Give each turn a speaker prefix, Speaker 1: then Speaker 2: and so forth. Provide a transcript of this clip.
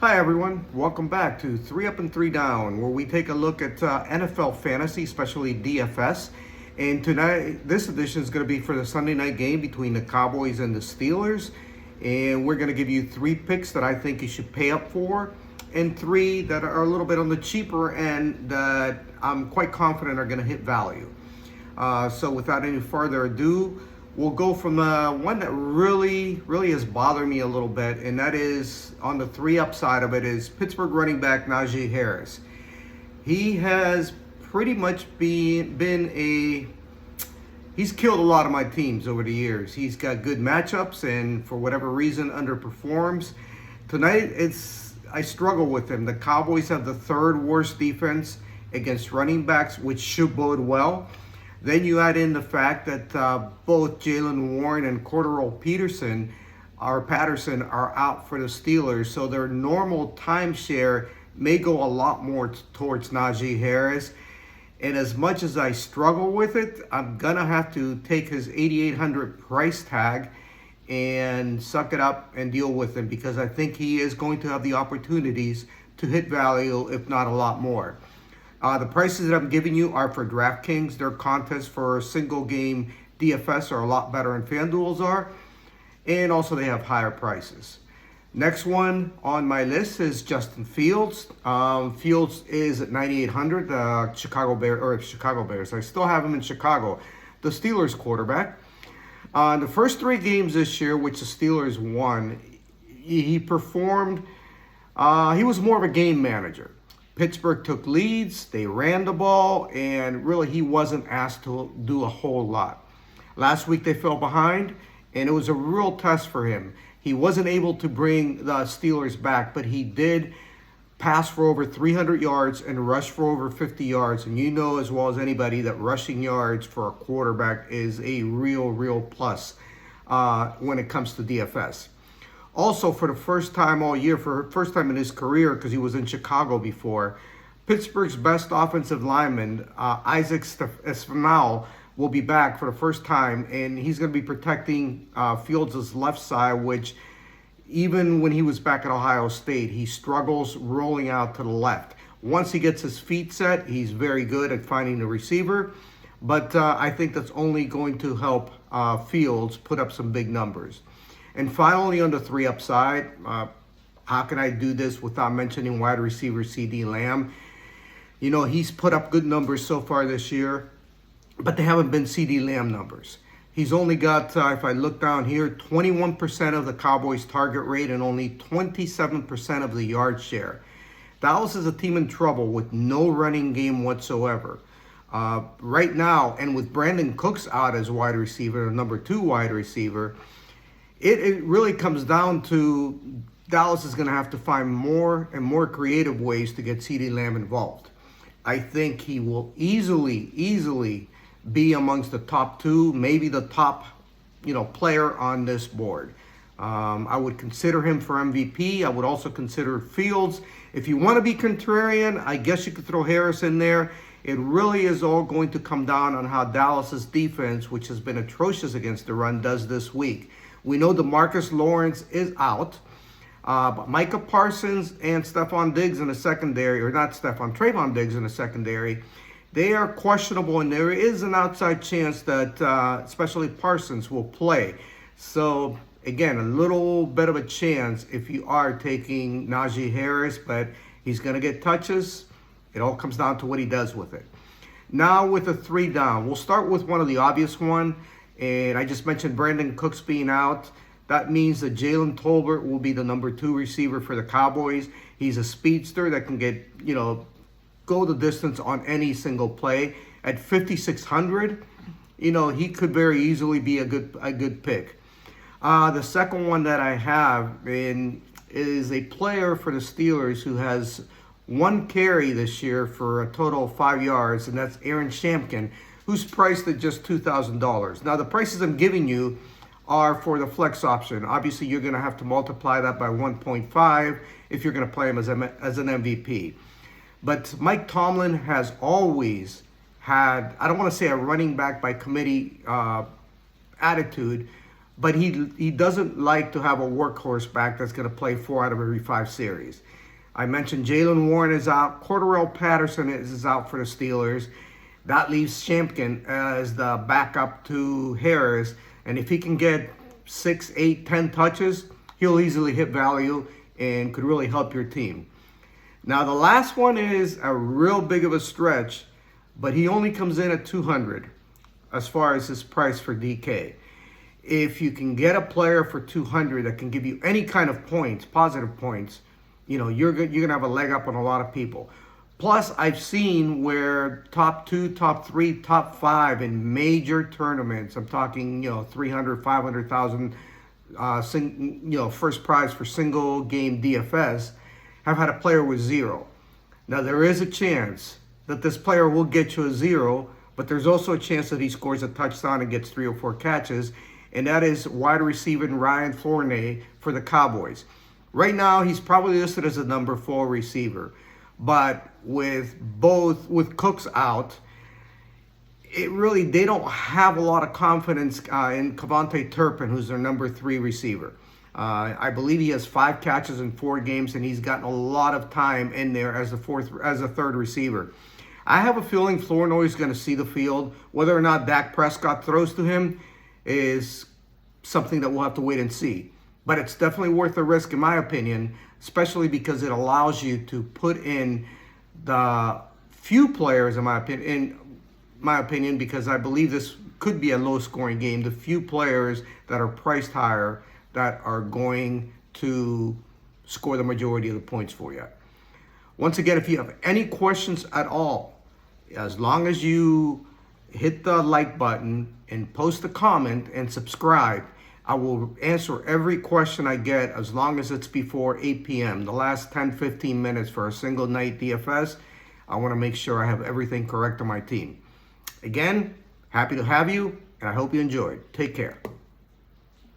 Speaker 1: Hi everyone, welcome back to 3 Up and 3 Down, where we take a look at NFL fantasy, especially DFS. And tonight, this edition is going to be for the Sunday night game between the Cowboys and the Steelers. And we're going to give you 3 picks that I think you should pay up for, and 3 that are a little bit on the cheaper end that I'm quite confident are going to hit value. So without any further ado, we'll go from the one that really has bothered me a little bit, and that is on the 3 up side of it is Pittsburgh running back Najee Harris. He has pretty much he's killed a lot of my teams over the years. He's got good matchups and for whatever reason underperforms. Tonight I struggle with him. The Cowboys have the 3rd worst defense against running backs, which should bode well. Then you add in the fact that both Jaylen Warren and Cordero Patterson are out for the Steelers, so their normal timeshare may go a lot more towards Najee Harris. And as much as I struggle with it, I'm gonna have to take his $8,800 price tag and suck it up and deal with him, because I think he is going to have the opportunities to hit value, if not a lot more. The prices that I'm giving you are for DraftKings. Their contests for single game DFS are a lot better than FanDuel's are. And also they have higher prices. Next one on my list is Justin Fields. Fields is at 9,800, Chicago Bears. I still have him in Chicago. The Steelers quarterback. The first 3 games this year, which the Steelers won, he performed, he was more of a game manager. Pittsburgh took leads, they ran the ball, and really he wasn't asked to do a whole lot. Last week they fell behind, and it was a real test for him. He wasn't able to bring the Steelers back, but he did pass for over 300 yards and rush for over 50 yards. And you know as well as anybody that rushing yards for a quarterback is a real plus when it comes to DFS. Also, for the first time all year, for the first time in his career, because he was in Chicago before, Pittsburgh's best offensive lineman, Isaac Esfanal, will be back for the first time, and he's going to be protecting Fields' left side, which even when he was back at Ohio State, he struggles rolling out to the left. Once he gets his feet set, he's very good at finding the receiver, but I think that's only going to help Fields put up some big numbers. And finally, on the 3 up side, how can I do this without mentioning wide receiver CeeDee Lamb? You know, he's put up good numbers so far this year, but they haven't been CeeDee Lamb numbers. He's only got, if I look down here, 21% of the Cowboys' target rate and only 27% of the yard share. Dallas is a team in trouble with no running game whatsoever. Right now, and with Brandon Cooks out as wide receiver, the number 2 wide receiver, it really comes down to Dallas is going to have to find more and more creative ways to get CeeDee Lamb involved. I think he will easily be amongst the top 2, maybe the top, player on this board. I would consider him for MVP. I would also consider Fields. If you want to be contrarian, I guess you could throw Harris in there. It really is all going to come down on how Dallas's defense, which has been atrocious against the run, does this week. We know DeMarcus Lawrence is out, but Micah Parsons and Trayvon Diggs in the secondary, they are questionable, and there is an outside chance that especially Parsons will play. So, again, a little bit of a chance if you are taking Najee Harris, but he's going to get touches. It all comes down to what he does with it. Now with the 3 down, we'll start with one of the obvious one. And I just mentioned Brandon Cooks being out. That means that Jalen Tolbert will be the number 2 receiver for the Cowboys. He's a speedster that can get, go the distance on any single play. At 5,600, he could very easily be a good pick. The second one that I have is a player for the Steelers who has 1 carry this year for a total of 5 yards, and that's Aaron Shampkin, who's priced at just $2,000. Now, the prices I'm giving you are for the flex option. Obviously, you're going to have to multiply that by 1.5 if you're going to play him as an MVP. But Mike Tomlin has always had, I don't want to say a running back by committee attitude, but he doesn't like to have a workhorse back that's going to play 4 out of every 5 series. I mentioned Jaylen Warren is out. Cordarrelle Patterson is out for the Steelers. That leaves Shampkin as the backup to Harris. And if he can get 6, 8, 10 touches, he'll easily hit value and could really help your team. Now, the last one is a real big of a stretch, but he only comes in at 200 as far as his price for DK. If you can get a player for 200 that can give you any kind of points, positive points, you're going to have a leg up on a lot of people. Plus, I've seen where top 2, top 3, top 5 in major tournaments, I'm talking, 300, 500,000, first prize for single game DFS, have had a player with 0. Now, there is a chance that this player will get you a 0, but there's also a chance that he scores a touchdown and gets 3 or 4 catches, and that is wide receiver Ryan Fournette for the Cowboys. Right now, he's probably listed as a number 4 receiver, but with Cooks out, they don't have a lot of confidence in Kevontae Turpin, who's their number 3 receiver. I believe he has 5 catches in 4 games, and he's gotten a lot of time in there as a 3rd receiver. I have a feeling Flournoy is going to see the field. Whether or not Dak Prescott throws to him is something that we'll have to wait and see. But it's definitely worth the risk, in my opinion, especially because it allows you to put in the few players, in my opinion, because I believe this could be a low-scoring game, the few players that are priced higher that are going to score the majority of the points for you. Once again, if you have any questions at all, as long as you hit the like button and post a comment and subscribe, I will answer every question I get as long as it's before 8 p.m. The last 10, 15 minutes for a single night DFS, I want to make sure I have everything correct on my team. Again, happy to have you, and I hope you enjoyed. Take care.